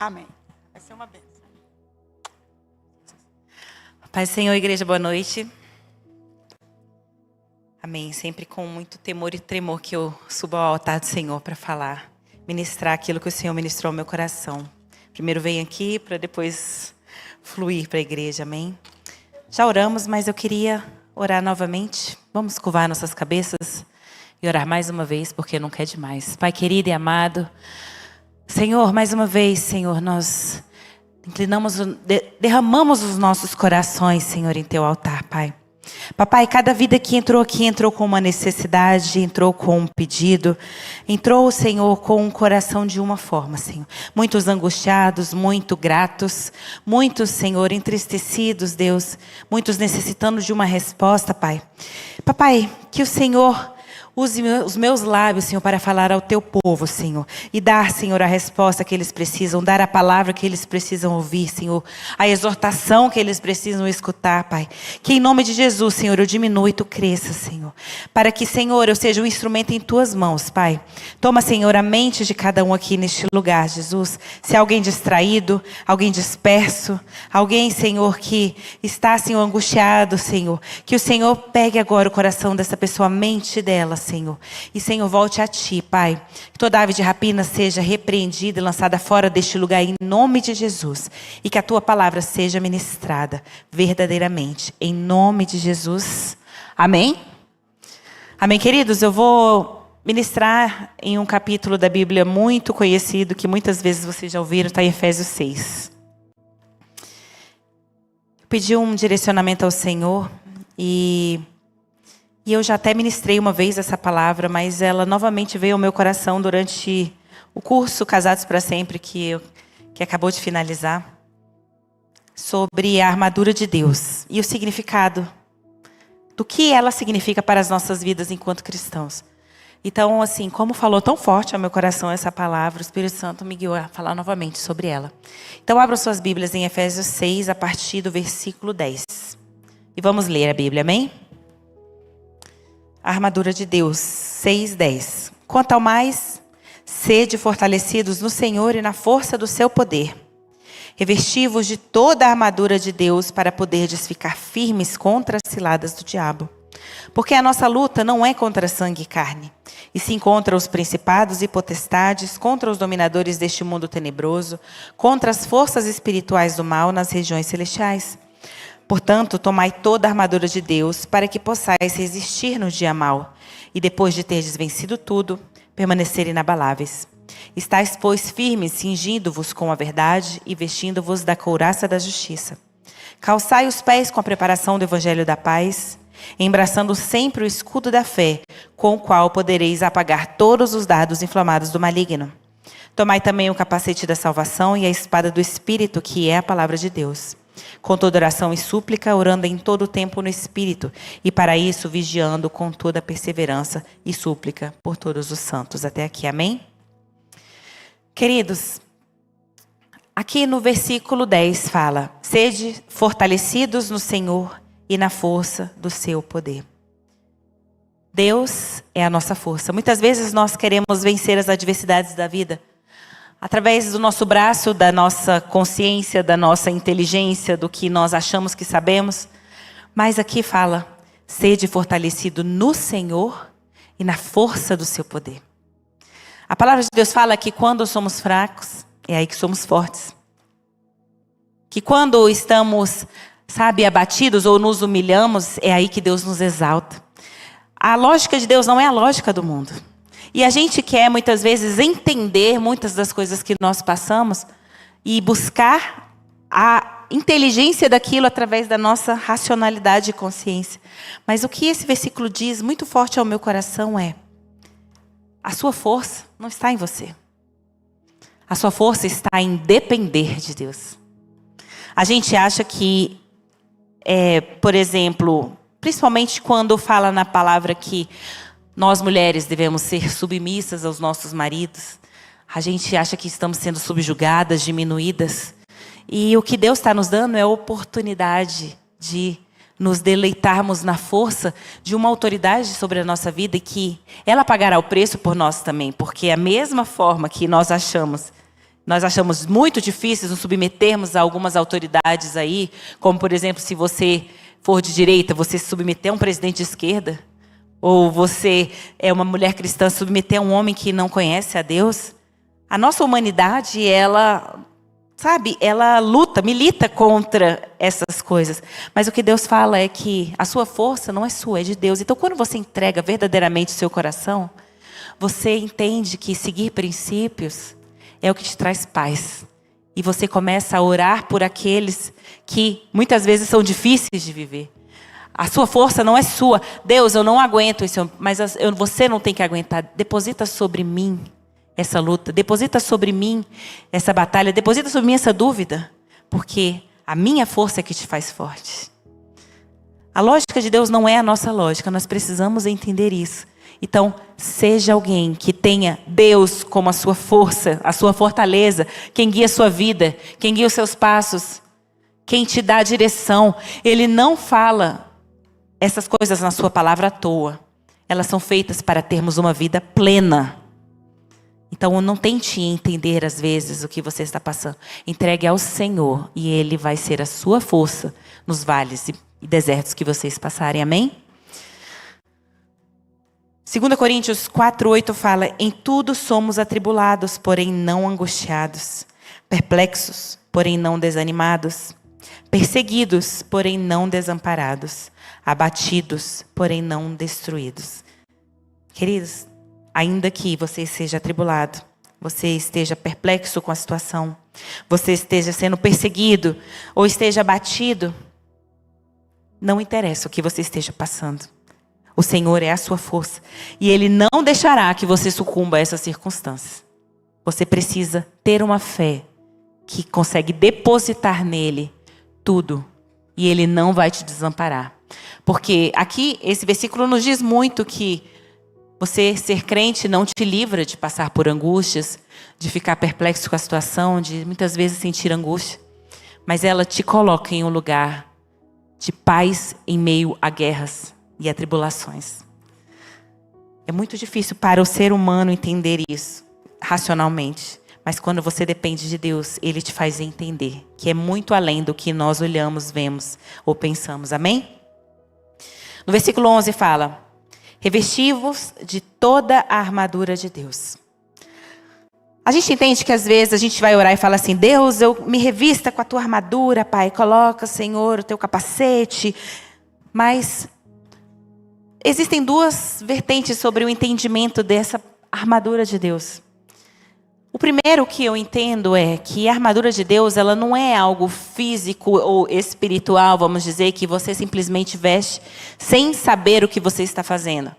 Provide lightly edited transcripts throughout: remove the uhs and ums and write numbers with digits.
Amém. Vai ser uma bênção. Pai Senhor, igreja, boa noite. Amém. Sempre com muito temor e tremor que eu subo ao altar do Senhor para falar, ministrar aquilo que o Senhor ministrou ao meu coração. Primeiro venho aqui para depois fluir para a igreja, amém? Já oramos, mas eu queria orar novamente. Vamos curvar nossas cabeças e orar mais uma vez, porque nunca é demais. Pai querido e amado, Senhor, mais uma vez, Senhor, nós derramamos os nossos corações, Senhor, em Teu altar, Pai. Papai, cada vida que entrou aqui, entrou com uma necessidade, entrou com um pedido, entrou, Senhor, com um coração de uma forma, Senhor. Muitos angustiados, muito gratos, muitos, Senhor, entristecidos, Deus, muitos necessitando de uma resposta, Pai. Papai, que o Senhor use os meus lábios, Senhor, para falar ao Teu povo, Senhor. E dar, Senhor, a resposta que eles precisam. Dar a palavra que eles precisam ouvir, Senhor. A exortação que eles precisam escutar, Pai. Que em nome de Jesus, Senhor, eu diminua e Tu cresça, Senhor. Para que, Senhor, eu seja um instrumento em Tuas mãos, Pai. Toma, Senhor, a mente de cada um aqui neste lugar, Jesus. Se há alguém distraído, alguém disperso, alguém, Senhor, que está, Senhor, angustiado, Senhor. Que o Senhor pegue agora o coração dessa pessoa, a mente dela, Senhor. E, Senhor, volte a Ti, Pai. Que toda ave de rapina seja repreendida e lançada fora deste lugar em nome de Jesus. E que a Tua palavra seja ministrada verdadeiramente. Em nome de Jesus. Amém? Amém, queridos? Eu vou ministrar em um capítulo da Bíblia muito conhecido, que muitas vezes vocês já ouviram, está em Efésios 6. Eu pedi um direcionamento ao Senhor e eu já até ministrei uma vez essa palavra, mas ela novamente veio ao meu coração durante o curso Casados para Sempre, que acabou de finalizar, sobre a armadura de Deus e o significado do que ela significa para as nossas vidas enquanto cristãos. Então, assim, como falou tão forte ao meu coração essa palavra, o Espírito Santo me guiou a falar novamente sobre ela. Então, abram suas Bíblias em Efésios 6, a partir do versículo 10. E vamos ler a Bíblia, amém? A armadura de Deus, 6:10. Quanto ao mais, sede fortalecidos no Senhor e na força do seu poder. Revesti-vos de toda a armadura de Deus para poderdes ficar firmes contra as ciladas do diabo. Porque a nossa luta não é contra sangue e carne, e sim contra os principados e potestades, contra os dominadores deste mundo tenebroso, contra as forças espirituais do mal nas regiões celestiais. Portanto, tomai toda a armadura de Deus, para que possais resistir no dia mau, e depois de terdes vencido tudo, permanecer inabaláveis. Estais, pois, firmes, cingindo-vos com a verdade e vestindo-vos da couraça da justiça. Calçai os pés com a preparação do evangelho da paz, embraçando sempre o escudo da fé, com o qual podereis apagar todos os dardos inflamados do maligno. Tomai também o capacete da salvação e a espada do Espírito, que é a palavra de Deus. Com toda oração e súplica, orando em todo o tempo no Espírito, e para isso vigiando com toda perseverança e súplica por todos os santos. Até aqui, amém? Queridos, aqui no versículo 10 fala: sede fortalecidos no Senhor e na força do seu poder. Deus é a nossa força. Muitas vezes nós queremos vencer as adversidades da vida através do nosso braço, da nossa consciência, da nossa inteligência, do que nós achamos que sabemos. Mas aqui fala: sede fortalecido no Senhor e na força do seu poder. A palavra de Deus fala que quando somos fracos, é aí que somos fortes. Que quando estamos, abatidos ou nos humilhamos, é aí que Deus nos exalta. A lógica de Deus não é a lógica do mundo. E a gente quer, muitas vezes, entender muitas das coisas que nós passamos e buscar a inteligência daquilo através da nossa racionalidade e consciência. Mas o que esse versículo diz, muito forte ao meu coração, é: a sua força não está em você. A sua força está em depender de Deus. A gente acha que, por exemplo, principalmente quando fala na palavra que nós mulheres devemos ser submissas aos nossos maridos, a gente acha que estamos sendo subjugadas, diminuídas. E o que Deus está nos dando é a oportunidade de nos deleitarmos na força de uma autoridade sobre a nossa vida e que ela pagará o preço por nós também. Porque a mesma forma que nós achamos nós achamos muito difícil nos submetermos a algumas autoridades aí, como, por exemplo, se você for de direita, você se submeter a um presidente de esquerda, ou você é uma mulher cristã, se submeter a um homem que não conhece a Deus. A nossa humanidade, ela milita contra essas coisas. Mas o que Deus fala é que a sua força não é sua, é de Deus. Então, quando você entrega verdadeiramente o seu coração, você entende que seguir princípios é o que te traz paz. E você começa a orar por aqueles que muitas vezes são difíceis de viver. A sua força não é sua. Deus, eu não aguento isso, mas você não tem que aguentar. Deposita sobre mim essa luta, deposita sobre mim essa batalha, deposita sobre mim essa dúvida, porque a minha força é que te faz forte. A lógica de Deus não é a nossa lógica, nós precisamos entender isso. Então, seja alguém que tenha Deus como a sua força, a sua fortaleza, quem guia a sua vida, quem guia os seus passos, quem te dá a direção. Ele não fala essas coisas na sua palavra à toa. Elas são feitas para termos uma vida plena. Então, não tente entender às vezes o que você está passando. Entregue ao Senhor e Ele vai ser a sua força nos vales e desertos que vocês passarem. Amém? 2 Coríntios 4:8 fala: em tudo somos atribulados, porém não angustiados. Perplexos, porém não desanimados. Perseguidos, porém não desamparados. Abatidos, porém não destruídos. Queridos, ainda que você seja atribulado, você esteja perplexo com a situação, você esteja sendo perseguido ou esteja abatido, não interessa o que você esteja passando. O Senhor é a sua força e Ele não deixará que você sucumba a essas circunstâncias. Você precisa ter uma fé que consegue depositar nele tudo e Ele não vai te desamparar. Porque aqui esse versículo nos diz muito que você ser crente não te livra de passar por angústias, de ficar perplexo com a situação, de muitas vezes sentir angústia. Mas ela te coloca em um lugar de paz em meio a guerras e a tribulações. É muito difícil para o ser humano entender isso racionalmente. Mas quando você depende de Deus, Ele te faz entender que é muito além do que nós olhamos, vemos ou pensamos. Amém? No versículo 11 fala: revesti-vos de toda a armadura de Deus. A gente entende que às vezes a gente vai orar e fala assim: Deus, eu me revista com a tua armadura, Pai. Coloca, Senhor, o teu capacete. Mas existem duas vertentes sobre o entendimento dessa armadura de Deus. O primeiro que eu entendo é que a armadura de Deus, ela não é algo físico ou espiritual, vamos dizer, que você simplesmente veste sem saber o que você está fazendo.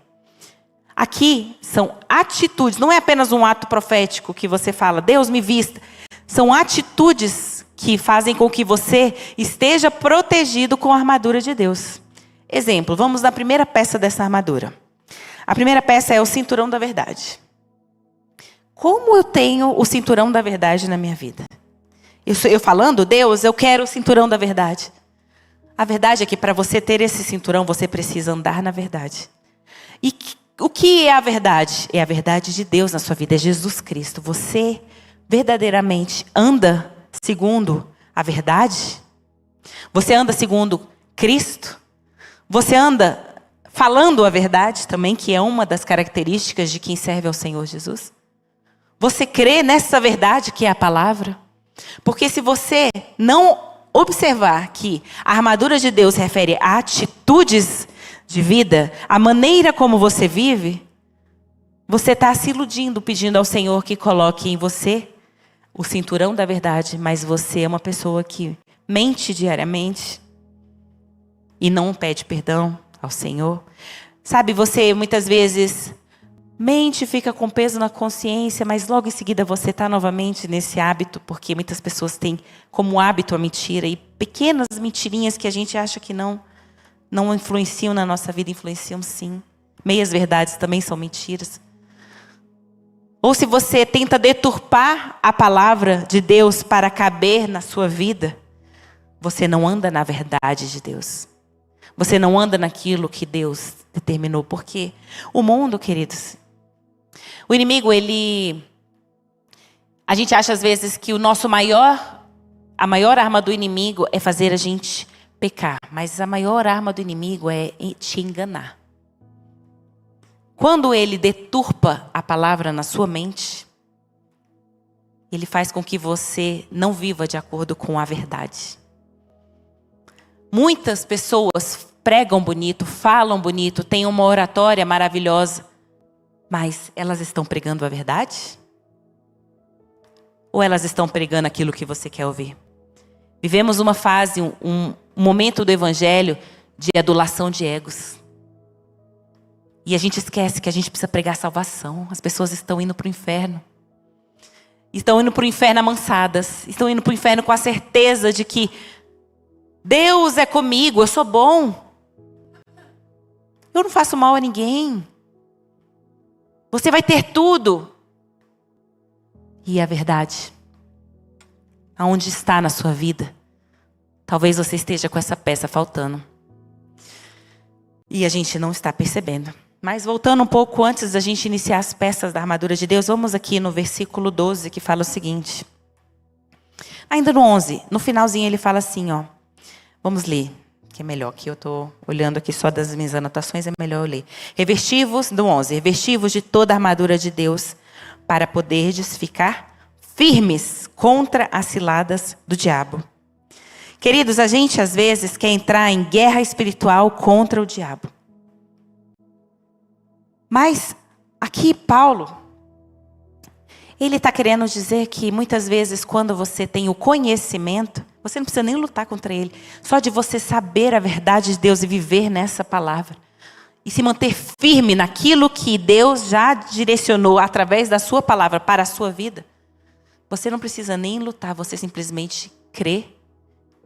Aqui são atitudes, não é apenas um ato profético que você fala, Deus me vista. São atitudes que fazem com que você esteja protegido com a armadura de Deus. Exemplo, vamos na primeira peça dessa armadura. A primeira peça é o cinturão da verdade. Como eu tenho o cinturão da verdade na minha vida? Eu falando, Deus, eu quero o cinturão da verdade. A verdade é que para você ter esse cinturão, você precisa andar na verdade. E o que é a verdade? É a verdade de Deus na sua vida, é Jesus Cristo. Você verdadeiramente anda segundo a verdade? Você anda segundo Cristo? Você anda falando a verdade também, que é uma das características de quem serve ao Senhor Jesus? Você crê nessa verdade que é a palavra? Porque se você não observar que a armadura de Deus refere a atitudes de vida, a maneira como você vive, você está se iludindo, pedindo ao Senhor que coloque em você o cinturão da verdade, mas você é uma pessoa que mente diariamente e não pede perdão ao Senhor. Sabe, você muitas vezes mente, fica com peso na consciência, mas logo em seguida você está novamente nesse hábito, porque muitas pessoas têm como hábito a mentira, e pequenas mentirinhas que a gente acha que não influenciam na nossa vida, influenciam sim. Meias verdades também são mentiras. Ou se você tenta deturpar a palavra de Deus para caber na sua vida, você não anda na verdade de Deus. Você não anda naquilo que Deus determinou. Porque o mundo, queridos, o inimigo, A gente acha às vezes que a maior arma do inimigo é fazer a gente pecar. Mas a maior arma do inimigo é te enganar. Quando ele deturpa a palavra na sua mente, ele faz com que você não viva de acordo com a verdade. Muitas pessoas pregam bonito, falam bonito, têm uma oratória maravilhosa, mas elas estão pregando a verdade? Ou elas estão pregando aquilo que você quer ouvir? Vivemos uma fase, um momento do evangelho de adulação de egos. E a gente esquece que a gente precisa pregar salvação. As pessoas estão indo para o inferno. Estão indo para o inferno amansadas. Estão indo para o inferno com a certeza de que Deus é comigo, eu sou bom. Eu não faço mal a ninguém. Você vai ter tudo. E a verdade, aonde está na sua vida? Talvez você esteja com essa peça faltando. E a gente não está percebendo. Mas voltando um pouco antes da gente iniciar as peças da armadura de Deus, vamos aqui no versículo 12, que fala o seguinte. Ainda no 11, no finalzinho ele fala assim, ó. Vamos ler, que é melhor, que eu estou olhando aqui só das minhas anotações, é melhor eu ler. Revestivos, do 11, revestivos de toda a armadura de Deus, para poderdes ficar firmes contra as ciladas do diabo. Queridos, a gente às vezes quer entrar em guerra espiritual contra o diabo. Mas aqui Paulo, ele está querendo dizer que muitas vezes quando você tem o conhecimento, você não precisa nem lutar contra ele. Só de você saber a verdade de Deus e viver nessa palavra. E se manter firme naquilo que Deus já direcionou através da sua palavra para a sua vida. Você não precisa nem lutar, você simplesmente crê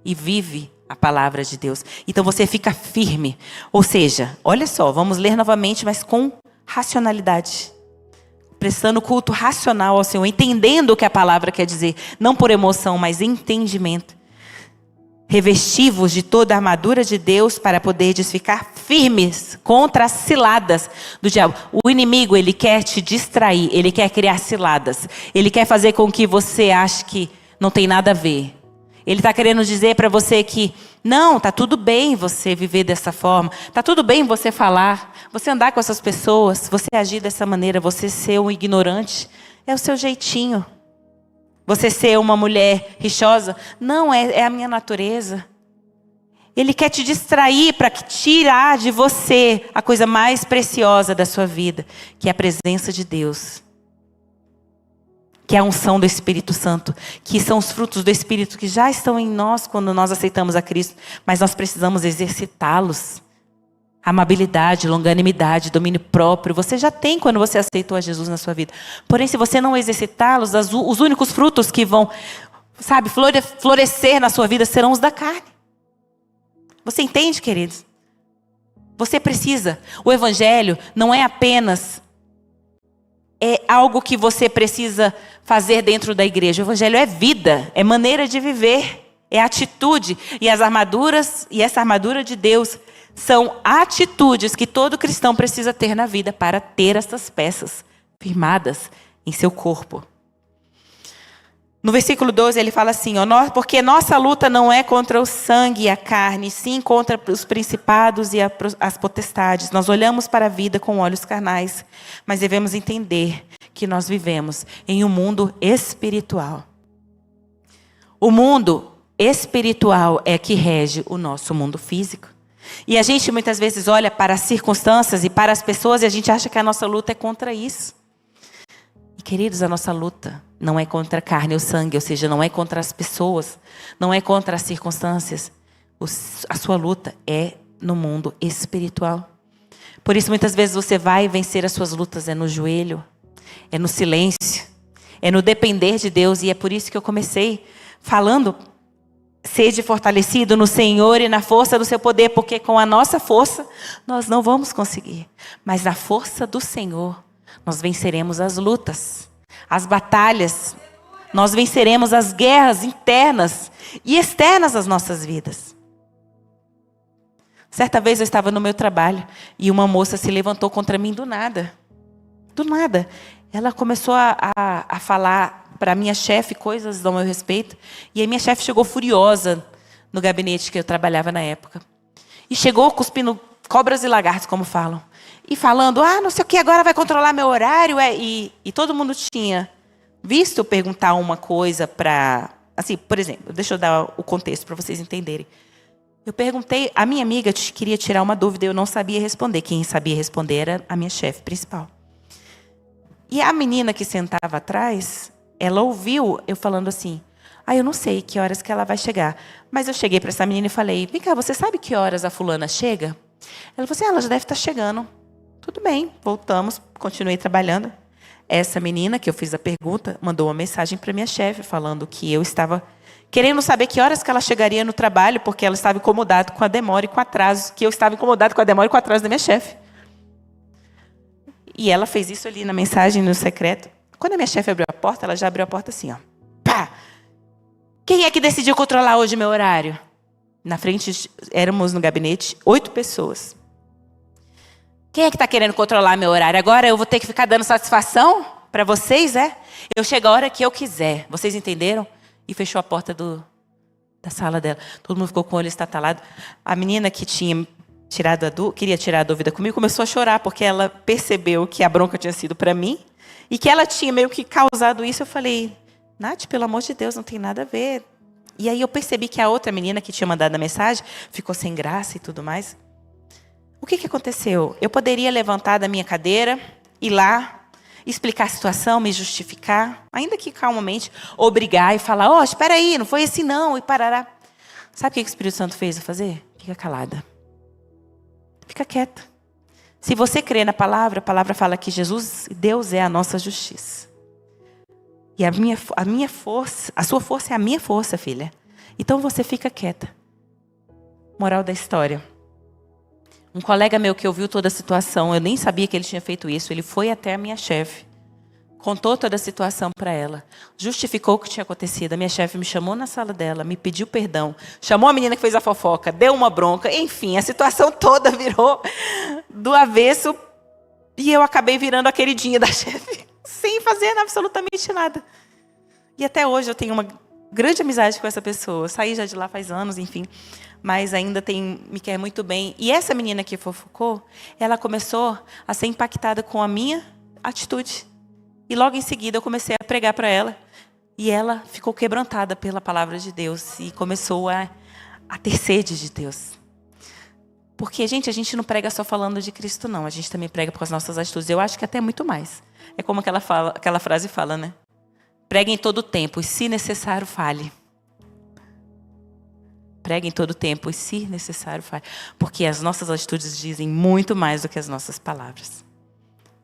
e vive a palavra de Deus. Então você fica firme. Ou seja, olha só, vamos ler novamente, mas com racionalidade. Prestando culto racional ao Senhor, entendendo o que a palavra quer dizer. Não por emoção, mas entendimento. Revestivos de toda a armadura de Deus para poderdes ficar firmes contra as ciladas do diabo. O inimigo, ele quer te distrair, ele quer criar ciladas. Ele quer fazer com que você ache que não tem nada a ver. Ele está querendo dizer para você que não, está tudo bem você viver dessa forma. Está tudo bem você falar, você andar com essas pessoas, você agir dessa maneira, você ser um ignorante. É o seu jeitinho. Você ser uma mulher rixosa, não, é a minha natureza. Ele quer te distrair para tirar de você a coisa mais preciosa da sua vida, que é a presença de Deus. Que é a unção do Espírito Santo, que são os frutos do Espírito que já estão em nós quando nós aceitamos a Cristo, mas nós precisamos exercitá-los. Amabilidade, longanimidade, domínio próprio, você já tem quando você aceitou a Jesus na sua vida. Porém, se você não exercitá-los, os únicos frutos que vão, florescer na sua vida serão os da carne. Você entende, queridos? Você precisa. O Evangelho não é apenas algo que você precisa fazer dentro da igreja. O Evangelho é vida, é maneira de viver, é atitude. E as armaduras, e essa armadura de Deus, são atitudes que todo cristão precisa ter na vida para ter essas peças firmadas em seu corpo. No versículo 12 ele fala assim, porque nossa luta não é contra o sangue e a carne, sim contra os principados e as potestades. Nós olhamos para a vida com olhos carnais, mas devemos entender que nós vivemos em um mundo espiritual. O mundo espiritual é que rege o nosso mundo físico. E a gente muitas vezes olha para as circunstâncias e para as pessoas e a gente acha que a nossa luta é contra isso. E queridos, a nossa luta não é contra a carne ou sangue, ou seja, não é contra as pessoas, não é contra as circunstâncias. A sua luta é no mundo espiritual. Por isso, muitas vezes você vai vencer as suas lutas no joelho, é no silêncio, é no depender de Deus. E é por isso que eu comecei falando, sede fortalecido no Senhor e na força do seu poder, porque com a nossa força nós não vamos conseguir. Mas na força do Senhor nós venceremos as lutas, as batalhas, nós venceremos as guerras internas e externas das nossas vidas. Certa vez eu estava no meu trabalho e uma moça se levantou contra mim do nada. Do nada. Ela começou a falar para a minha chefe coisas ao meu respeito. E aí minha chefe chegou furiosa no gabinete que eu trabalhava na época. E chegou cuspindo cobras e lagartos, como falam. E falando, não sei o que, agora vai controlar meu horário. E todo mundo tinha visto eu perguntar uma coisa para... Assim, por exemplo, deixa eu dar o contexto para vocês entenderem. Eu perguntei, a minha amiga queria tirar uma dúvida, eu não sabia responder. Quem sabia responder era a minha chefe principal. E a menina que sentava atrás, ela ouviu eu falando assim, eu não sei que horas que ela vai chegar. Mas eu cheguei para essa menina e falei, vem cá, você sabe que horas a fulana chega? Ela falou assim, ela já deve estar chegando. Tudo bem, voltamos, continuei trabalhando. Essa menina que eu fiz a pergunta, mandou uma mensagem para minha chefe, falando que eu estava querendo saber que horas que ela chegaria no trabalho, porque ela estava incomodada com a demora e com o atraso, que eu estava incomodado com a demora e com o atraso da minha chefe. E ela fez isso ali na mensagem, no secreto. Quando a minha chefe abriu a porta, ela já abriu a porta assim, ó. Pá! Quem é que decidiu controlar hoje meu horário? Na frente, éramos no gabinete 8 pessoas. Quem é que está querendo controlar meu horário? Agora eu vou ter que ficar dando satisfação para vocês, é? Eu chego a hora que eu quiser. Vocês entenderam? E fechou a porta da sala dela. Todo mundo ficou com o olho estatalado. A menina que tinha queria tirar a dúvida comigo, começou a chorar, porque ela percebeu que a bronca tinha sido para mim e que ela tinha meio que causado isso. Eu falei, Nath, pelo amor de Deus, não tem nada a ver. E aí eu percebi que a outra menina que tinha mandado a mensagem ficou sem graça e tudo mais. O que aconteceu? Eu poderia levantar da minha cadeira, ir lá, explicar a situação, me justificar, ainda que calmamente, obrigar e falar, espera aí, não foi assim não, e parará. Sabe o que o Espírito Santo fez eu fazer? Fica calada. Fica quieta. Se você crê na palavra, a palavra fala que Jesus, Deus é a nossa justiça. E a minha força, a sua força é a minha força, filha. Então você fica quieta. Moral da história. Um colega meu que ouviu toda a situação, eu nem sabia que ele tinha feito isso, ele foi até a minha chefe. Contou toda a situação para ela. Justificou o que tinha acontecido. A minha chefe me chamou na sala dela, me pediu perdão. Chamou a menina que fez a fofoca, deu uma bronca. Enfim, a situação toda virou do avesso. E eu acabei virando a queridinha da chefe. Sem fazer absolutamente nada. E até hoje eu tenho uma grande amizade com essa pessoa. Saí já de lá faz anos, enfim. Mas ainda me quer muito bem. E essa menina que fofocou, ela começou a ser impactada com a minha atitude. E logo em seguida eu comecei a pregar para ela. E ela ficou quebrantada pela palavra de Deus. E começou a ter sede de Deus. Porque, gente, a gente não prega só falando de Cristo, não. A gente também prega com as nossas atitudes. Eu acho que até muito mais. É como aquela frase fala, né? Pregue em todo tempo e, se necessário, fale. Pregue em todo tempo e, se necessário, fale. Porque as nossas atitudes dizem muito mais do que as nossas palavras.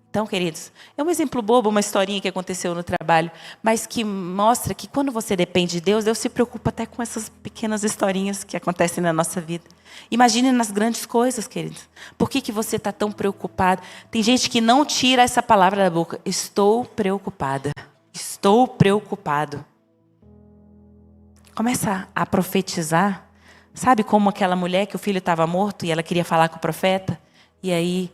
Então, queridos, é um exemplo bobo, uma historinha que aconteceu no trabalho, mas que mostra que quando você depende de Deus, Deus se preocupa até com essas pequenas historinhas que acontecem na nossa vida. Imagine nas grandes coisas, queridos. Por que você está tão preocupado? Tem gente que não tira essa palavra da boca. Estou preocupada. Estou preocupado. Começa a profetizar. Sabe como aquela mulher que o filho estava morto e ela queria falar com o profeta? E aí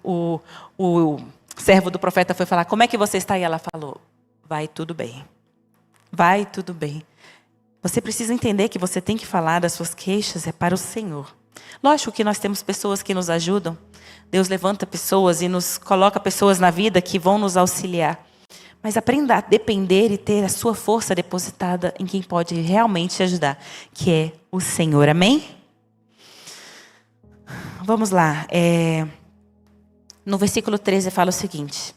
o servo do profeta foi falar, como é que você está? E ela falou, vai tudo bem. Vai tudo bem. Você precisa entender que você tem que falar das suas queixas é para o Senhor. Lógico que nós temos pessoas que nos ajudam. Deus levanta pessoas e nos coloca pessoas na vida que vão nos auxiliar. Mas aprenda a depender e ter a sua força depositada em quem pode realmente te ajudar, que é o Senhor. Amém? Vamos lá. No versículo 13 fala o seguinte.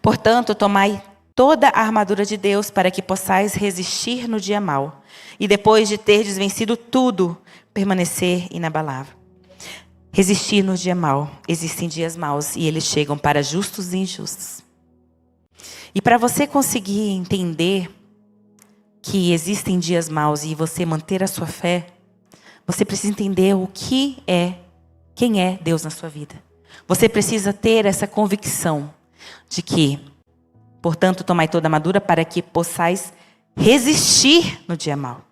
Portanto, tomai toda a armadura de Deus para que possais resistir no dia mau. E depois de terdes vencido tudo, permanecer inabalável. Resistir no dia mau. Existem dias maus e eles chegam para justos e injustos. E para você conseguir entender que existem dias maus e você manter a sua fé, você precisa entender quem é Deus na sua vida. Você precisa ter essa convicção de que, portanto, tomai toda a armadura para que possais resistir no dia mau.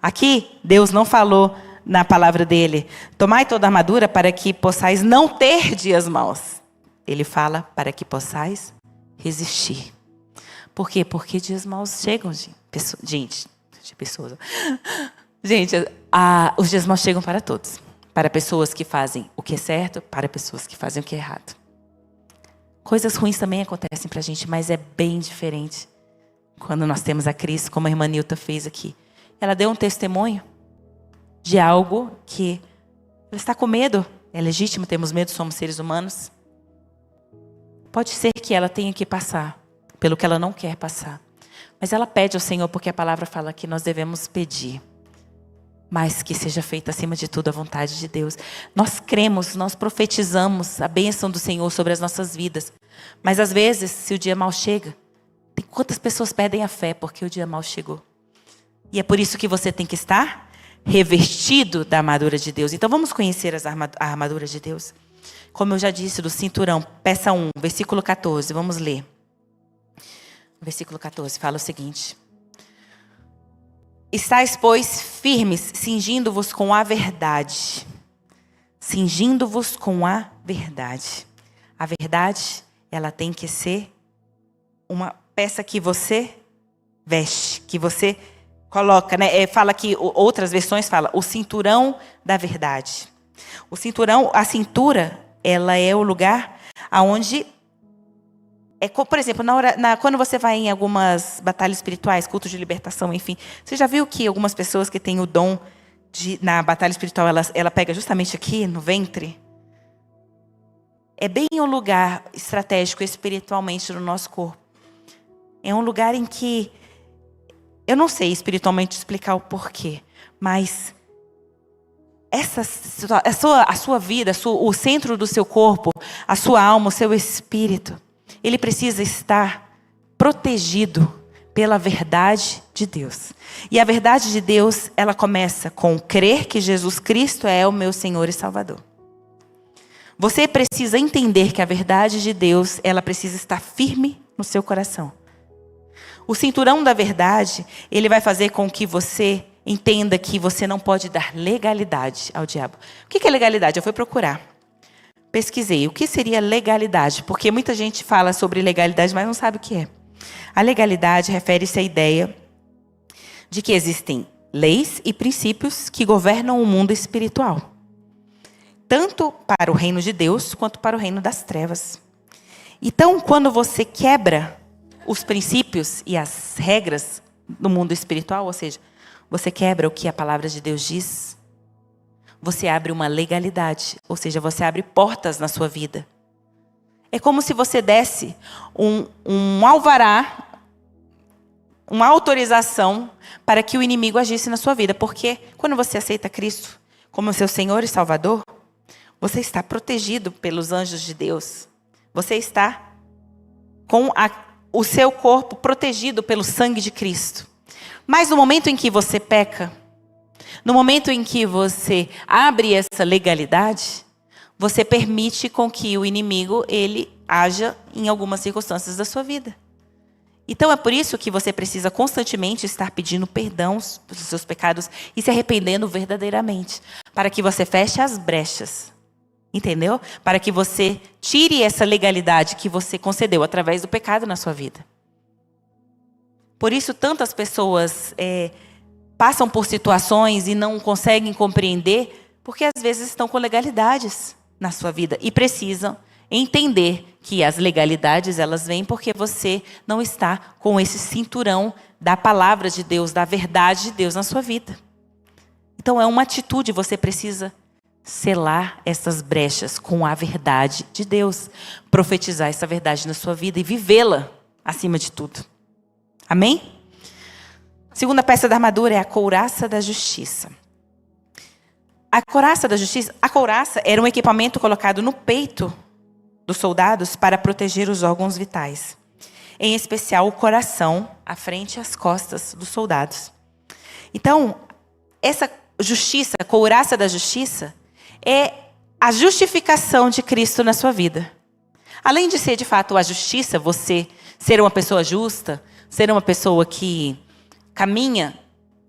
Aqui, Deus não falou na palavra dele, tomai toda a armadura para que possais não ter dias maus. Ele fala para que possais resistir. Por quê? Porque dias maus chegam, gente. Gente, os dias maus chegam para todos. Para pessoas que fazem o que é certo, para pessoas que fazem o que é errado. Coisas ruins também acontecem para a gente, mas é bem diferente quando nós temos a Cristo, como a irmã Nilta fez aqui. Ela deu um testemunho de algo que ela está com medo. É legítimo, temos medo, somos seres humanos. Pode ser que ela tenha que passar pelo que ela não quer passar. Mas ela pede ao Senhor, porque a palavra fala que nós devemos pedir. Mas que seja feita acima de tudo a vontade de Deus. Nós cremos, nós profetizamos a bênção do Senhor sobre as nossas vidas. Mas às vezes, se o dia mal chega, tem quantas pessoas perdem a fé porque o dia mal chegou. E é por isso que você tem que estar revestido da armadura de Deus. Então vamos conhecer a armadura de Deus. Como eu já disse, do cinturão, peça 1, versículo 14, vamos ler. O versículo 14 fala o seguinte: estais, pois, firmes, cingindo-vos com a verdade. Cingindo-vos com a verdade. A verdade, ela tem que ser uma peça que você veste, que você coloca, né? Fala que outras versões falam o cinturão da verdade. O cinturão, a cintura, ela é o lugar aonde por exemplo, quando você vai em algumas batalhas espirituais, cultos de libertação, enfim, você já viu que algumas pessoas que têm o dom na batalha espiritual, ela pega justamente aqui no ventre? É bem um lugar estratégico espiritualmente no nosso corpo. É um lugar em que eu não sei espiritualmente explicar o porquê, mas a sua vida, o centro do seu corpo, a sua alma, o seu espírito, ele precisa estar protegido pela verdade de Deus. E a verdade de Deus, ela começa com crer que Jesus Cristo é o meu Senhor e Salvador. Você precisa entender que a verdade de Deus, ela precisa estar firme no seu coração. O cinturão da verdade, ele vai fazer com que você entenda que você não pode dar legalidade ao diabo. O que é legalidade? Eu fui procurar. Pesquisei. O que seria legalidade? Porque muita gente fala sobre legalidade, mas não sabe o que é. A legalidade refere-se à ideia de que existem leis e princípios que governam o mundo espiritual. Tanto para o reino de Deus, quanto para o reino das trevas. Então, quando você quebra os princípios e as regras do mundo espiritual, ou seja, você quebra o que a palavra de Deus diz, você abre uma legalidade, ou seja, você abre portas na sua vida. É como se você desse um alvará, uma autorização para que o inimigo agisse na sua vida. Porque quando você aceita Cristo como seu Senhor e Salvador, você está protegido pelos anjos de Deus. Você está com o seu corpo protegido pelo sangue de Cristo. Mas no momento em que você peca, no momento em que você abre essa legalidade, você permite com que o inimigo, ele haja em algumas circunstâncias da sua vida. Então é por isso que você precisa constantemente estar pedindo perdão pelos seus pecados e se arrependendo verdadeiramente, para que você feche as brechas, entendeu? Para que você tire essa legalidade que você concedeu através do pecado na sua vida. Por isso tantas pessoas passam por situações e não conseguem compreender, porque às vezes estão com legalidades na sua vida e precisam entender que as legalidades, elas vêm porque você não está com esse cinturão da palavra de Deus, da verdade de Deus na sua vida. Então é uma atitude, você precisa selar essas brechas com a verdade de Deus, profetizar essa verdade na sua vida e vivê-la acima de tudo. Amém? Segunda peça da armadura é a couraça da justiça. A couraça da justiça, a couraça era um equipamento colocado no peito dos soldados para proteger os órgãos vitais. Em especial o coração, a frente e as costas dos soldados. Então, essa justiça, a couraça da justiça, é a justificação de Cristo na sua vida. Além de ser de fato a justiça, você ser uma pessoa justa, ser uma pessoa que caminha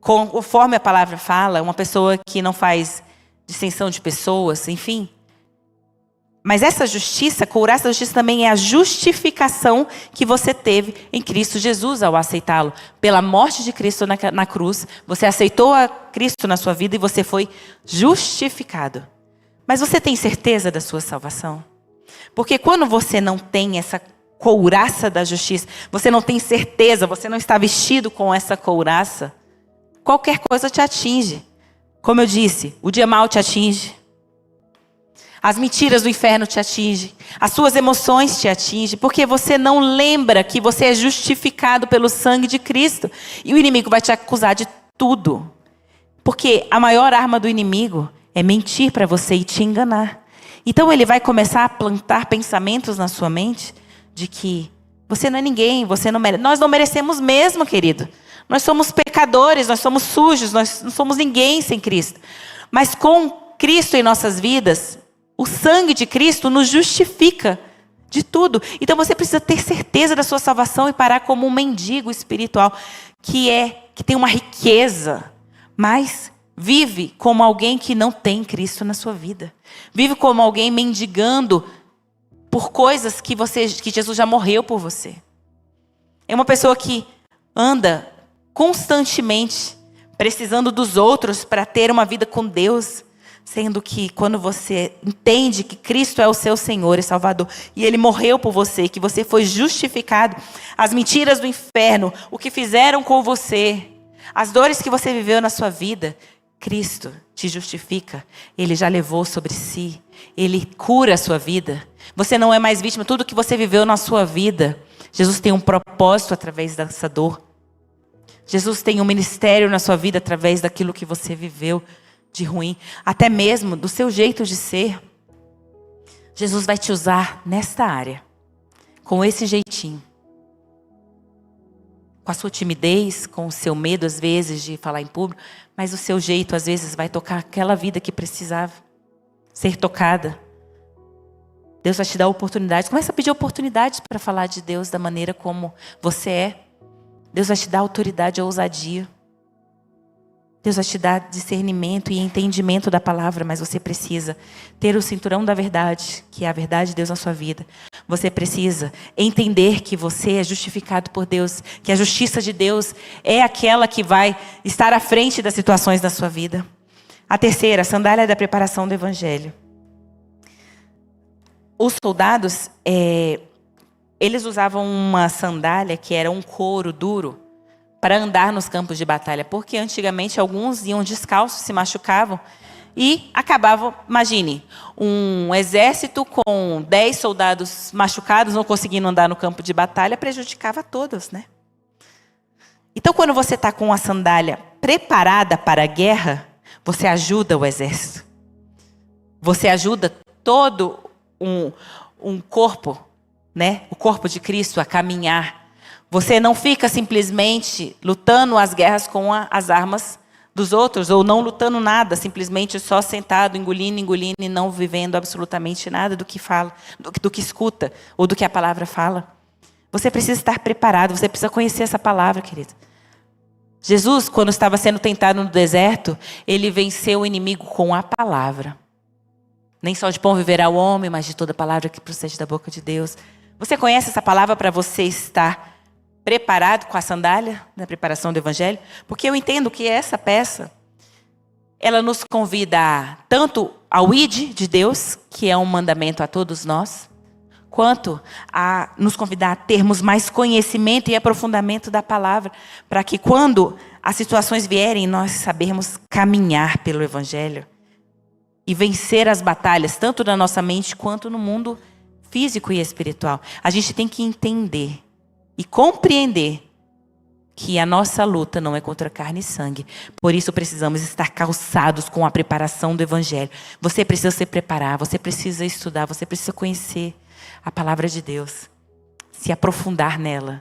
conforme a palavra fala, uma pessoa que não faz distinção de pessoas, enfim. Mas essa justiça, couraça da justiça, também é a justificação que você teve em Cristo Jesus ao aceitá-lo. Pela morte de Cristo na cruz, você aceitou a Cristo na sua vida e você foi justificado. Mas você tem certeza da sua salvação? Porque quando você não tem essa couraça da justiça, você não tem certeza, você não está vestido com essa couraça, qualquer coisa te atinge. Como eu disse, o dia mau te atinge. As mentiras do inferno te atingem. As suas emoções te atingem. Porque você não lembra que você é justificado pelo sangue de Cristo. E o inimigo vai te acusar de tudo. Porque a maior arma do inimigo é mentir para você e te enganar. Então ele vai começar a plantar pensamentos na sua mente de que você não é ninguém, você não merece. Nós não merecemos mesmo, querido. Nós somos pecadores, nós somos sujos, nós não somos ninguém sem Cristo. Mas com Cristo em nossas vidas, o sangue de Cristo nos justifica de tudo. Então você precisa ter certeza da sua salvação e parar como um mendigo espiritual que tem uma riqueza, mas vive como alguém que não tem Cristo na sua vida. Vive como alguém mendigando por coisas que Jesus já morreu por você. É uma pessoa que anda constantemente precisando dos outros para ter uma vida com Deus. Sendo que quando você entende que Cristo é o seu Senhor e Salvador, e Ele morreu por você, que você foi justificado, as mentiras do inferno, o que fizeram com você, as dores que você viveu na sua vida, Cristo te justifica. Ele já levou sobre si. Ele cura a sua vida. Você não é mais vítima. Tudo que você viveu na sua vida, Jesus tem um propósito através dessa dor. Jesus tem um ministério na sua vida através daquilo que você viveu de ruim, até mesmo do seu jeito de ser. Jesus vai te usar nesta área, com esse jeitinho. Com a sua timidez, com o seu medo às vezes de falar em público, mas o seu jeito às vezes vai tocar aquela vida que precisava ser tocada. Deus vai te dar oportunidades. Começa a pedir oportunidades para falar de Deus da maneira como você é. Deus vai te dar autoridade e ousadia. Deus vai te dar discernimento e entendimento da palavra, mas você precisa ter o cinturão da verdade, que é a verdade de Deus na sua vida. Você precisa entender que você é justificado por Deus, que a justiça de Deus é aquela que vai estar à frente das situações da sua vida. A terceira, a sandália da preparação do evangelho. Os soldados, eles usavam uma sandália que era um couro duro, para andar nos campos de batalha, porque antigamente alguns iam descalços, se machucavam e acabavam, imagine, um exército com 10 soldados machucados, não conseguindo andar no campo de batalha, prejudicava a todos, né? Então quando você está com a sandália preparada para a guerra, você ajuda o exército. Você ajuda todo um corpo, né? O corpo de Cristo a caminhar. Você não fica simplesmente lutando as guerras com as armas dos outros, ou não lutando nada, simplesmente só sentado, engolindo e não vivendo absolutamente nada do que fala, do que escuta, ou do que a palavra fala. Você precisa estar preparado, você precisa conhecer essa palavra, querido. Jesus, quando estava sendo tentado no deserto, ele venceu o inimigo com a palavra. Nem só de pão viverá o homem, mas de toda palavra que procede da boca de Deus. Você conhece essa palavra para você estar preparado com a sandália da preparação do evangelho? Porque eu entendo que essa peça, ela nos convida tanto ao id de Deus, que é um mandamento a todos nós, quanto a nos convidar a termos mais conhecimento e aprofundamento da palavra, para que quando as situações vierem, nós sabermos caminhar pelo evangelho e vencer as batalhas, tanto na nossa mente quanto no mundo físico e espiritual. A gente tem que entender e compreender que a nossa luta não é contra carne e sangue. Por isso precisamos estar calçados com a preparação do evangelho. Você precisa se preparar, você precisa estudar, você precisa conhecer a palavra de Deus, se aprofundar nela,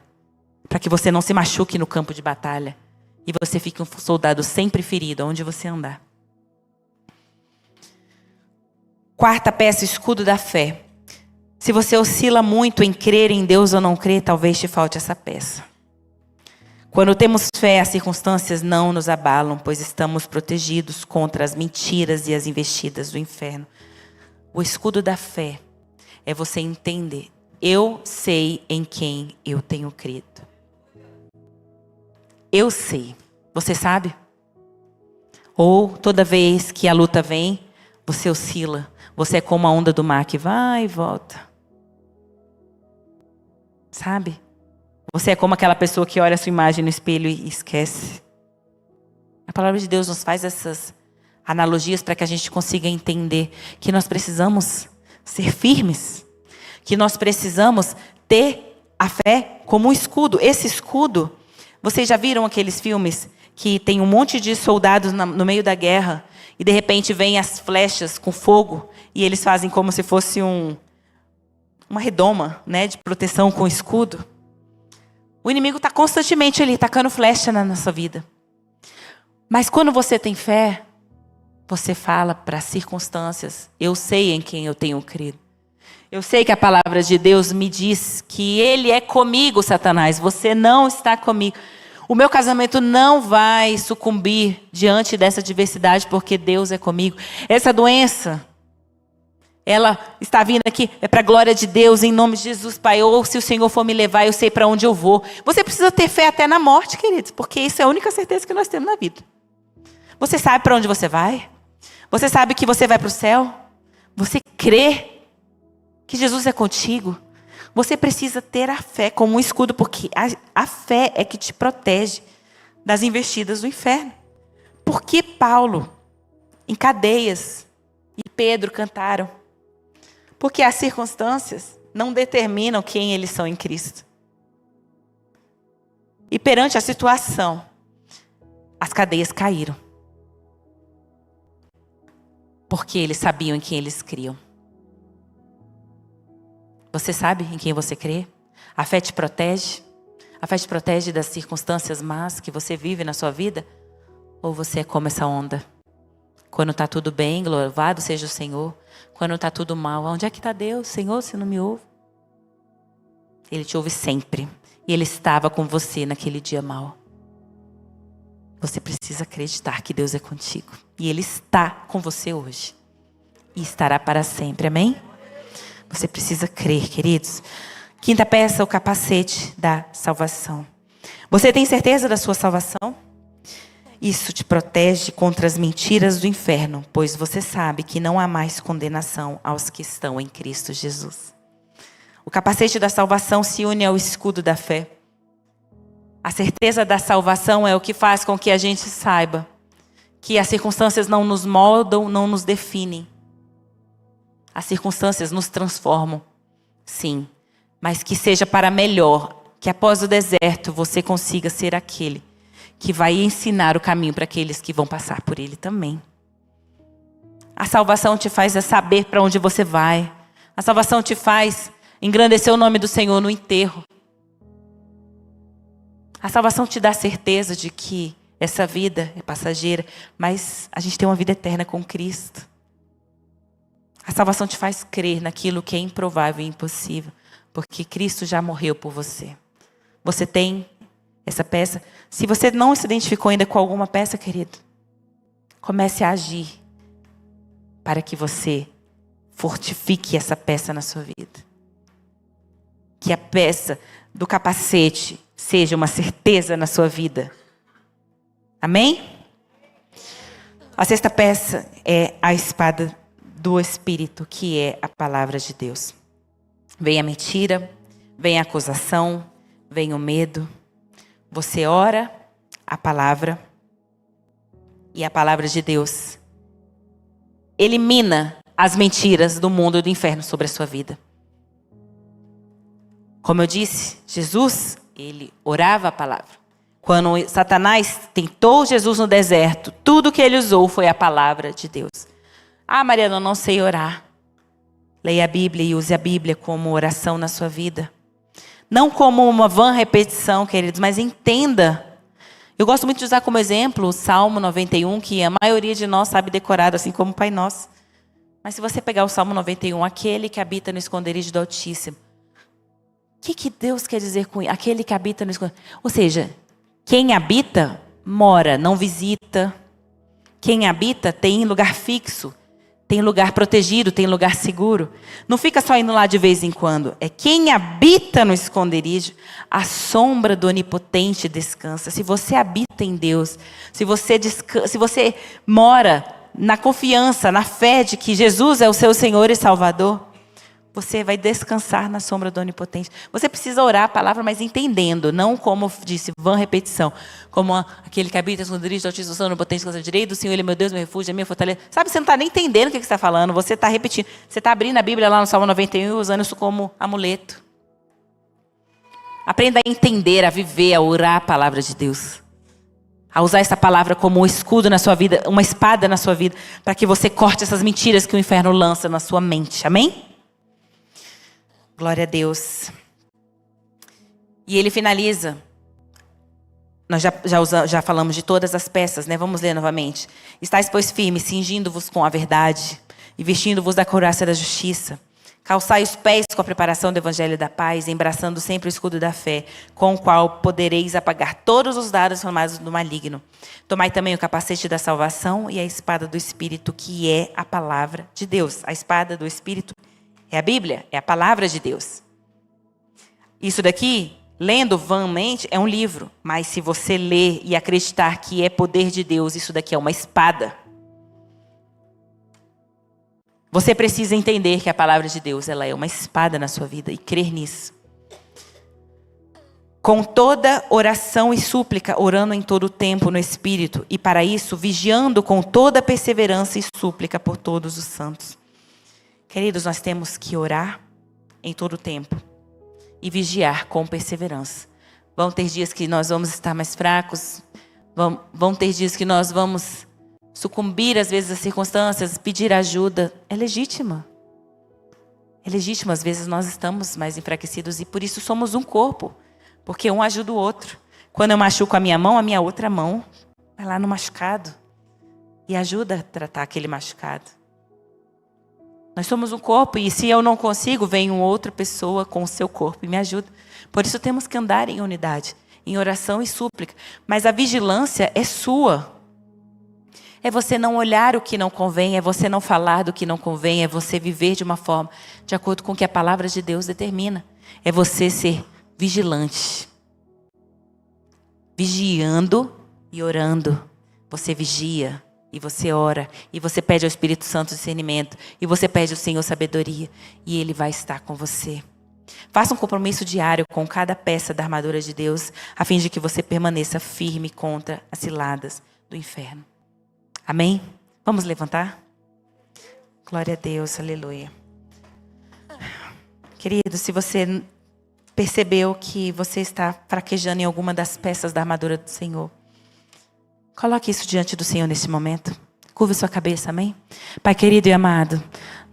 para que você não se machuque no campo de batalha e você fique um soldado sempre ferido onde você andar. Quarta peça, escudo da fé. Se você oscila muito em crer em Deus ou não crer, talvez te falte essa peça. Quando temos fé, as circunstâncias não nos abalam, pois estamos protegidos contra as mentiras e as investidas do inferno. O escudo da fé é você entender. Eu sei em quem eu tenho crido. Eu sei. Você sabe? Ou toda vez que a luta vem, você oscila. Você é como a onda do mar que vai e volta. Sabe? Você é como aquela pessoa que olha a sua imagem no espelho e esquece. A palavra de Deus nos faz essas analogias para que a gente consiga entender que nós precisamos ser firmes. Que nós precisamos ter a fé como um escudo. Esse escudo, vocês já viram aqueles filmes que tem um monte de soldados no meio da guerra e de repente vem as flechas com fogo e eles fazem como se fosse uma redoma, né, de proteção com escudo. O inimigo está constantemente ali, tacando flecha na nossa vida. Mas quando você tem fé, você fala para as circunstâncias, eu sei em quem eu tenho crido. Eu sei que a palavra de Deus me diz que Ele é comigo, Satanás. Você não está comigo. O meu casamento não vai sucumbir diante dessa adversidade porque Deus é comigo. Essa doença, ela está vindo aqui, é para a glória de Deus, em nome de Jesus, Pai. Ou se o Senhor for me levar, eu sei para onde eu vou. Você precisa ter fé até na morte, queridos, porque isso é a única certeza que nós temos na vida. Você sabe para onde você vai? Você sabe que você vai para o céu? Você crê que Jesus é contigo? Você precisa ter a fé como um escudo, porque a fé é que te protege das investidas do inferno. Por que Paulo, em cadeias, e Pedro cantaram? Porque as circunstâncias não determinam quem eles são em Cristo. E perante a situação, as cadeias caíram. Porque eles sabiam em quem eles criam. Você sabe em quem você crê? A fé te protege? A fé te protege das circunstâncias más que você vive na sua vida? Ou você é como essa onda? Quando está tudo bem, louvado seja o Senhor. Quando está tudo mal, onde é que está Deus? Senhor, você não me ouve? Ele te ouve sempre. E Ele estava com você naquele dia mau. Você precisa acreditar que Deus é contigo. E Ele está com você hoje. E estará para sempre, amém? Você precisa crer, queridos. Quinta peça, o capacete da salvação. Você tem certeza da sua salvação? Isso te protege contra as mentiras do inferno, pois você sabe que não há mais condenação aos que estão em Cristo Jesus. O capacete da salvação se une ao escudo da fé. A certeza da salvação é o que faz com que a gente saiba que as circunstâncias não nos moldam, não nos definem. As circunstâncias nos transformam, sim, mas que seja para melhor, que após o deserto você consiga ser aquele que vai ensinar o caminho para aqueles que vão passar por ele também. A salvação te faz saber para onde você vai. A salvação te faz engrandecer o nome do Senhor no enterro. A salvação te dá certeza de que essa vida é passageira, mas a gente tem uma vida eterna com Cristo. A salvação te faz crer naquilo que é improvável e impossível, porque Cristo já morreu por você. Você tem essa peça. Se você não se identificou ainda com alguma peça, querido, comece a agir para que você fortifique essa peça na sua vida. Que a peça do capacete seja uma certeza na sua vida. Amém? A sexta peça é a espada do Espírito, que é a palavra de Deus. Vem a mentira, vem a acusação, vem o medo. Você ora a palavra e a palavra de Deus elimina as mentiras do mundo e do inferno sobre a sua vida. Como eu disse, Jesus, ele orava a palavra. Quando Satanás tentou Jesus no deserto, tudo que ele usou foi a palavra de Deus. Ah, Mariana, eu não sei orar. Leia a Bíblia e use a Bíblia como oração na sua vida. Não como uma vã repetição, queridos, mas entenda. Eu gosto muito de usar como exemplo o Salmo 91, que a maioria de nós sabe decorado, assim como o Pai Nosso. Mas se você pegar o Salmo 91, aquele que habita no esconderijo do Altíssimo. O que Deus quer dizer com isso? Aquele que habita no esconderijo. Ou seja, quem habita, mora, não visita. Quem habita tem lugar fixo. tem lugar protegido, tem lugar seguro. Não fica só indo lá de vez em quando. É quem habita no esconderijo, a sombra do Onipotente descansa. Se você habita em Deus, se você mora na confiança, na fé de que Jesus é o seu Senhor e Salvador, você vai descansar na sombra do Onipotente. Você precisa orar a palavra, mas entendendo, não como disse, vã repetição. Como aquele que habita no esconderijo do Altíssimo, do Onipotente, com a direita do Senhor, Ele é meu Deus, meu refúgio, é minha fortaleza. Sabe, você não está nem entendendo o que você está falando, você está repetindo. Você está abrindo a Bíblia lá no Salmo 91 e usando isso como amuleto. Aprenda a entender, a viver, a orar a palavra de Deus. A usar essa palavra como um escudo na sua vida, uma espada na sua vida, para que você corte essas mentiras que o inferno lança na sua mente. Amém? Glória a Deus. E ele finaliza. Nós já falamos de todas as peças, né? Vamos ler novamente. Estais, pois, firmes, cingindo-vos com a verdade e vestindo-vos da couraça da justiça. Calçai os pés com a preparação do evangelho da paz, embraçando sempre o escudo da fé, com o qual podereis apagar todos os dardos formados do maligno. Tomai também o capacete da salvação e a espada do Espírito, que é a palavra de Deus. A espada do Espírito é a Bíblia, é a palavra de Deus. Isso daqui, lendo vãmente, é um livro. Mas se você ler e acreditar que é poder de Deus, isso daqui é uma espada. Você precisa entender que a palavra de Deus, ela é uma espada na sua vida e crer nisso. Com toda oração e súplica, orando em todo o tempo no Espírito. E para isso, vigiando com toda perseverança e súplica por todos os santos. Queridos, nós temos que orar em todo o tempo e vigiar com perseverança. Vão ter dias que nós vamos estar mais fracos, vão ter dias que nós vamos sucumbir às vezes às circunstâncias, pedir ajuda. É legítimo. É legítimo, às vezes nós estamos mais enfraquecidos e por isso somos um corpo, porque um ajuda o outro. Quando eu machuco a minha mão, a minha outra mão vai lá no machucado e ajuda a tratar aquele machucado. Nós somos um corpo e se eu não consigo, vem uma outra pessoa com o seu corpo e me ajuda. Por isso temos que andar em unidade, em oração e súplica. Mas a vigilância é sua. É você não olhar o que não convém, é você não falar do que não convém, é você viver de uma forma de acordo com o que a palavra de Deus determina. É você ser vigilante. Vigiando e orando. Você vigia. E você ora, e você pede ao Espírito Santo discernimento, e você pede ao Senhor sabedoria, e Ele vai estar com você. Faça um compromisso diário com cada peça da armadura de Deus, a fim de que você permaneça firme contra as ciladas do inferno. Amém? Vamos levantar? Glória a Deus, aleluia. Querido, se você percebeu que você está fraquejando em alguma das peças da armadura do Senhor, coloque isso diante do Senhor neste momento. Curve sua cabeça, amém? Pai querido e amado,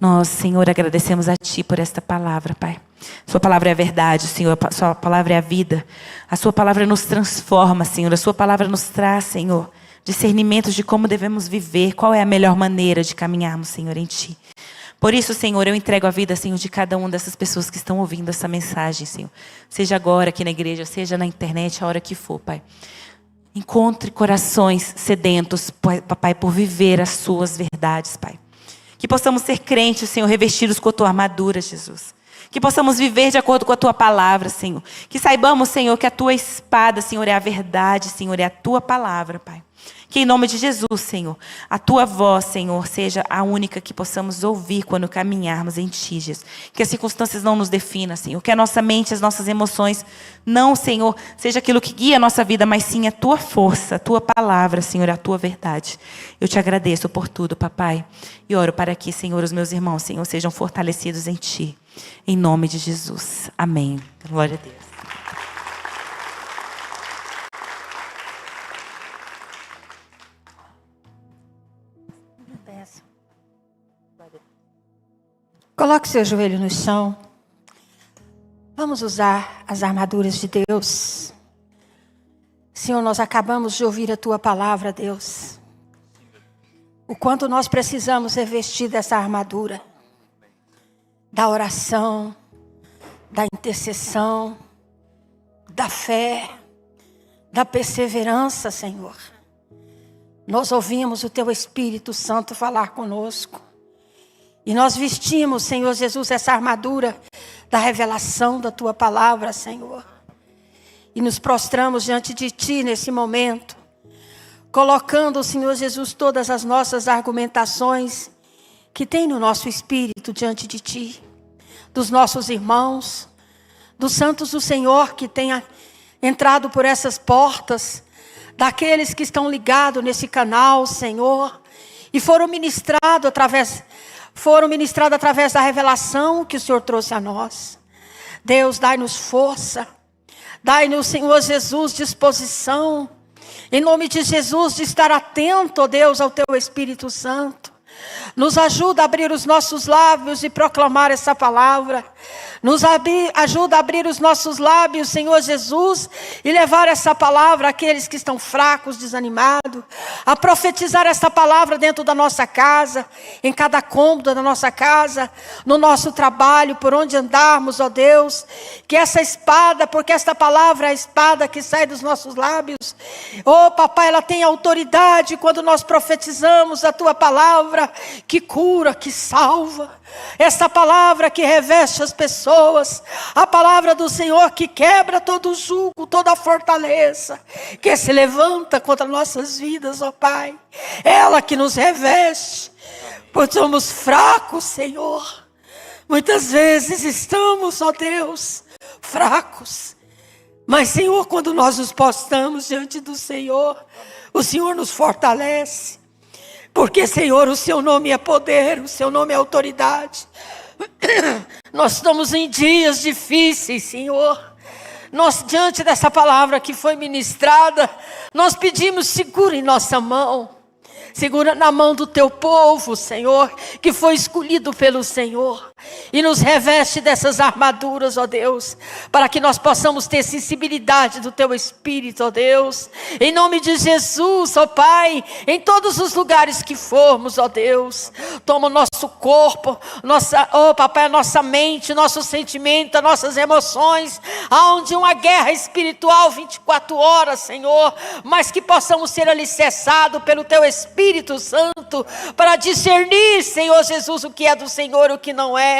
nós, Senhor, agradecemos a Ti por esta palavra, Pai. Sua palavra é a verdade, Senhor. Sua palavra é a vida. A Sua palavra nos transforma, Senhor. A Sua palavra nos traz, Senhor, discernimentos de como devemos viver. Qual é a melhor maneira de caminharmos, Senhor, em Ti. Por isso, Senhor, eu entrego a vida, Senhor, de cada uma dessas pessoas que estão ouvindo essa mensagem, Senhor. Seja agora aqui na igreja, seja na internet, a hora que for, Pai. Encontre corações sedentos, Pai, por viver as Suas verdades, Pai. Que possamos ser crentes, Senhor, revestidos com a Tua armadura, Jesus. Que possamos viver de acordo com a Tua palavra, Senhor. Que saibamos, Senhor, que a Tua espada, Senhor, é a verdade, Senhor, é a Tua palavra, Pai. Que em nome de Jesus, Senhor, a Tua voz, Senhor, seja a única que possamos ouvir quando caminharmos em Ti, Jesus. Que as circunstâncias não nos definam, Senhor. Que a nossa mente, as nossas emoções, não, Senhor, seja aquilo que guia a nossa vida, mas sim a Tua força, a Tua palavra, Senhor, a Tua verdade. Eu Te agradeço por tudo, Papai. E oro para que, Senhor, os meus irmãos, Senhor, sejam fortalecidos em Ti. Em nome de Jesus. Amém. Glória a Deus. Coloque seu joelho no chão. Vamos usar as armaduras de Deus. Senhor, nós acabamos de ouvir a Tua palavra, Deus. O quanto nós precisamos revestir dessa armadura. Da oração, da intercessão, da fé, da perseverança, Senhor. Nós ouvimos o Teu Espírito Santo falar conosco. E nós vestimos, Senhor Jesus, essa armadura da revelação da Tua palavra, Senhor. E nos prostramos diante de Ti nesse momento, colocando, Senhor Jesus, todas as nossas argumentações que tem no nosso espírito diante de Ti, dos nossos irmãos, dos santos do Senhor que tenha entrado por essas portas, daqueles que estão ligados nesse canal, Senhor, e foram ministrados através da revelação que o Senhor trouxe a nós. Deus, dai-nos força, dai-nos, Senhor Jesus, disposição, em nome de Jesus, de estar atento, ó Deus, ao Teu Espírito Santo. Nos ajuda a abrir os nossos lábios e proclamar essa palavra. Nos ajuda a abrir os nossos lábios, Senhor Jesus, e levar essa palavra àqueles que estão fracos, desanimados. A profetizar essa palavra dentro da nossa casa, em cada cômodo da nossa casa, no nosso trabalho, por onde andarmos, ó Deus. Que essa espada, porque esta palavra é a espada que sai dos nossos lábios. Oh, papai, ela tem autoridade quando nós profetizamos a Tua palavra, que cura, que salva. Essa palavra que reveste as pessoas, a palavra do Senhor que quebra todo o jugo, toda a fortaleza que se levanta contra nossas vidas, ó Pai. Ela que nos reveste, pois somos fracos, Senhor. Muitas vezes estamos, ó Deus, fracos. Mas, Senhor, quando nós nos postamos diante do Senhor, o Senhor nos fortalece. Porque, Senhor, o Seu nome é poder, o Seu nome é autoridade. Nós estamos em dias difíceis, Senhor. Nós, diante dessa palavra que foi ministrada, nós pedimos, segura em nossa mão. Segura na mão do Teu povo, Senhor, que foi escolhido pelo Senhor. E nos reveste dessas armaduras, ó Deus, para que nós possamos ter sensibilidade do Teu Espírito, ó Deus. Em nome de Jesus, ó Pai, em todos os lugares que formos, ó Deus. Toma o nosso corpo, Papai, a nossa mente, nosso sentimento, as nossas emoções, aonde uma guerra espiritual 24 horas, Senhor, mas que possamos ser alicerçados pelo Teu Espírito Santo, para discernir, Senhor Jesus, o que é do Senhor e o que não é.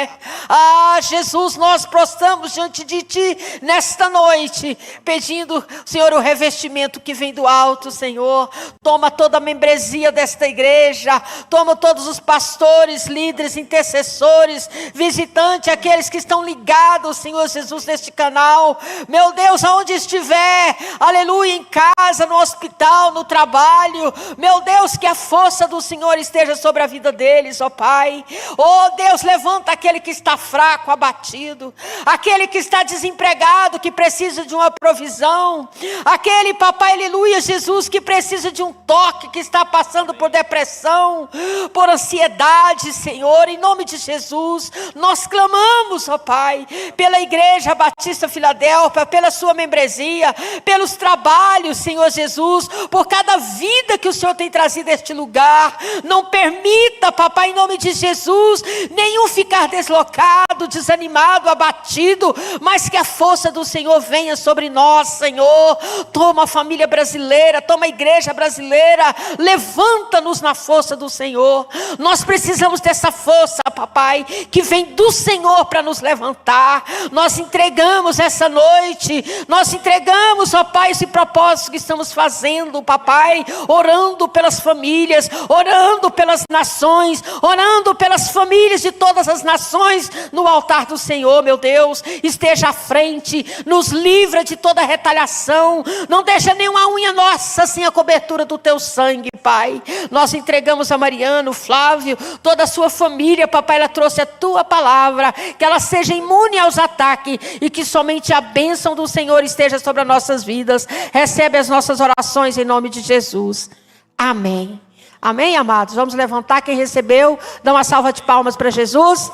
Ah, Jesus, nós prostramos diante de Ti nesta noite, pedindo, Senhor, o revestimento que vem do alto, Senhor. Toma toda a membresia desta igreja, toma todos os pastores, líderes, intercessores, visitantes, aqueles que estão ligados, Senhor Jesus, neste canal. Meu Deus, aonde estiver, aleluia, em casa, no hospital, no trabalho, meu Deus, que a força do Senhor esteja sobre a vida deles, ó Pai. Ó Deus, levanta aquele que está fraco, abatido, aquele que está desempregado, que precisa de uma provisão, aquele, papai, aleluia, Jesus, que precisa de um toque, que está passando por depressão, por ansiedade, Senhor, em nome de Jesus, nós clamamos, ó Pai, pela Igreja Batista Filadélfia, pela sua membresia, pelos trabalhos, Senhor Jesus, por cada vida que o Senhor tem trazido a este lugar. Não permita, papai, em nome de Jesus, nenhum ficar deslocado, desanimado, abatido, mas que a força do Senhor venha sobre nós, Senhor. Toma a família brasileira, toma a igreja brasileira, levanta-nos na força do Senhor. Nós precisamos dessa força, papai, que vem do Senhor para nos levantar. Nós entregamos essa noite, nós entregamos, ó Pai, esse propósito que estamos fazendo, papai, orando pelas famílias, orando pelas nações, orando pelas famílias de todas as nações no altar do Senhor, meu Deus. Esteja à frente, nos livra de toda retaliação, não deixa nenhuma unha nossa sem a cobertura do Teu sangue, Pai. Nós entregamos a Mariana, o Flávio, toda a sua família, papai, ela trouxe a Tua palavra, que ela seja imune aos ataques e que somente a bênção do Senhor esteja sobre as nossas vidas. Recebe as nossas orações em nome de Jesus. Amém. Amém, amados? Vamos levantar. Quem recebeu, dá uma salva de palmas para Jesus.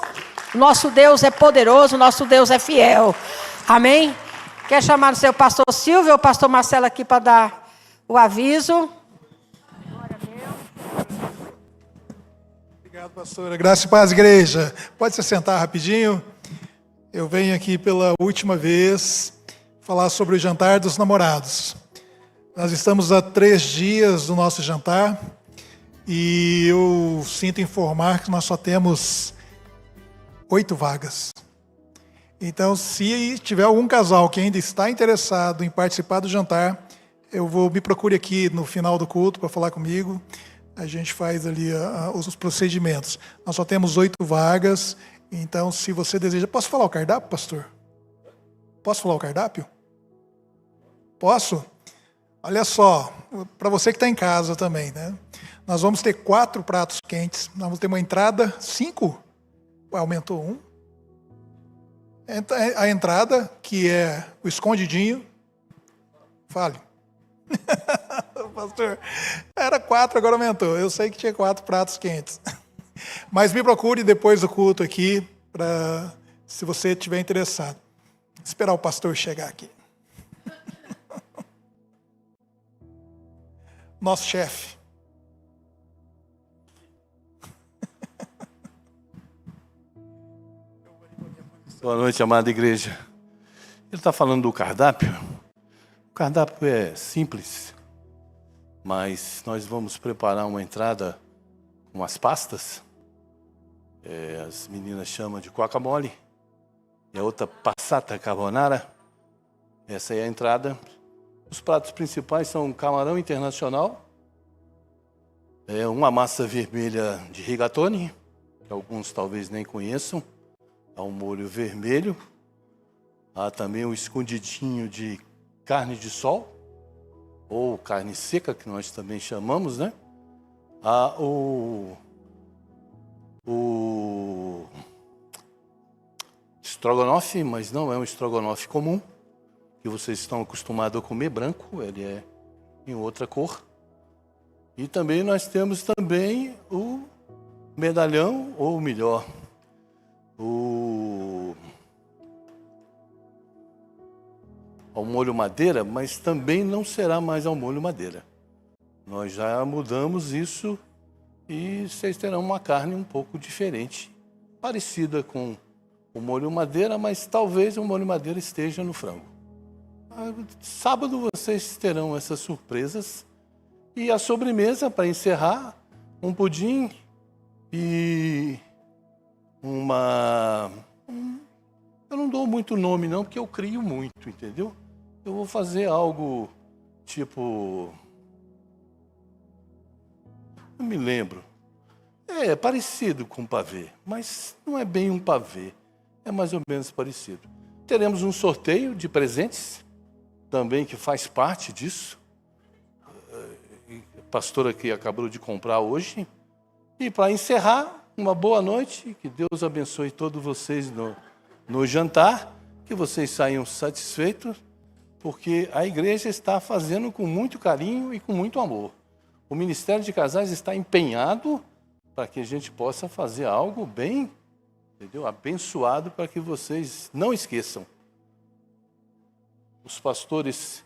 Nosso Deus é poderoso, nosso Deus é fiel. Amém? Quer chamar o seu pastor Silvio ou o pastor Marcelo aqui para dar o aviso? Obrigado, pastora. Graça e paz, igreja. Pode se sentar rapidinho. Eu venho aqui pela última vez falar sobre o jantar dos namorados. Nós estamos há 3 dias do nosso jantar e eu sinto informar que nós só temos 8 vagas. Então, se tiver algum casal que ainda está interessado em participar do jantar, me procure aqui no final do culto para falar comigo. A gente faz ali os procedimentos. Nós só temos 8 vagas, então se você deseja... Posso falar o cardápio, pastor? Posso falar o cardápio? Posso? Olha só, para você que está em casa também, né? Nós vamos ter 4 pratos quentes, nós vamos ter uma entrada, 5? Aumentou 1. A entrada, que é o escondidinho. Fale. Pastor, era 4, agora aumentou. Eu sei que tinha 4 pratos quentes. Mas me procure depois do culto aqui, se você estiver interessado. Esperar o pastor chegar aqui. Nosso chefe. Boa noite, amada igreja. Ele está falando do cardápio. O cardápio é simples, mas nós vamos preparar uma entrada com as pastas. As meninas chamam de guacamole. E a outra passata carbonara. Essa é a entrada. Os pratos principais são camarão internacional, uma massa vermelha de rigatoni, que alguns talvez nem conheçam. Há um molho vermelho. Há também um escondidinho de carne de sol, ou carne seca, que nós também chamamos, né? Há o estrogonofe, mas não é um estrogonofe comum, que vocês estão acostumados a comer branco, ele é em outra cor. E também nós temos também o medalhão, ou melhor, ao molho madeira, mas também não será mais ao molho madeira. Nós já mudamos isso e vocês terão uma carne um pouco diferente, parecida com o molho madeira, mas talvez o molho madeira esteja no frango. Sábado vocês terão essas surpresas e a sobremesa, para encerrar, um pudim e eu não dou muito nome não, porque eu crio muito, entendeu? Eu vou fazer algo tipo... Não me lembro. É parecido com pavê, mas não é bem um pavê. É mais ou menos parecido. Teremos um sorteio de presentes, também que faz parte disso. A pastora que acabou de comprar hoje. E para encerrar, uma boa noite, que Deus abençoe todos vocês no jantar, que vocês saiam satisfeitos, porque a igreja está fazendo com muito carinho e com muito amor. O Ministério de Casais está empenhado para que a gente possa fazer algo bem, entendeu? Abençoado, para que vocês não esqueçam. Os pastores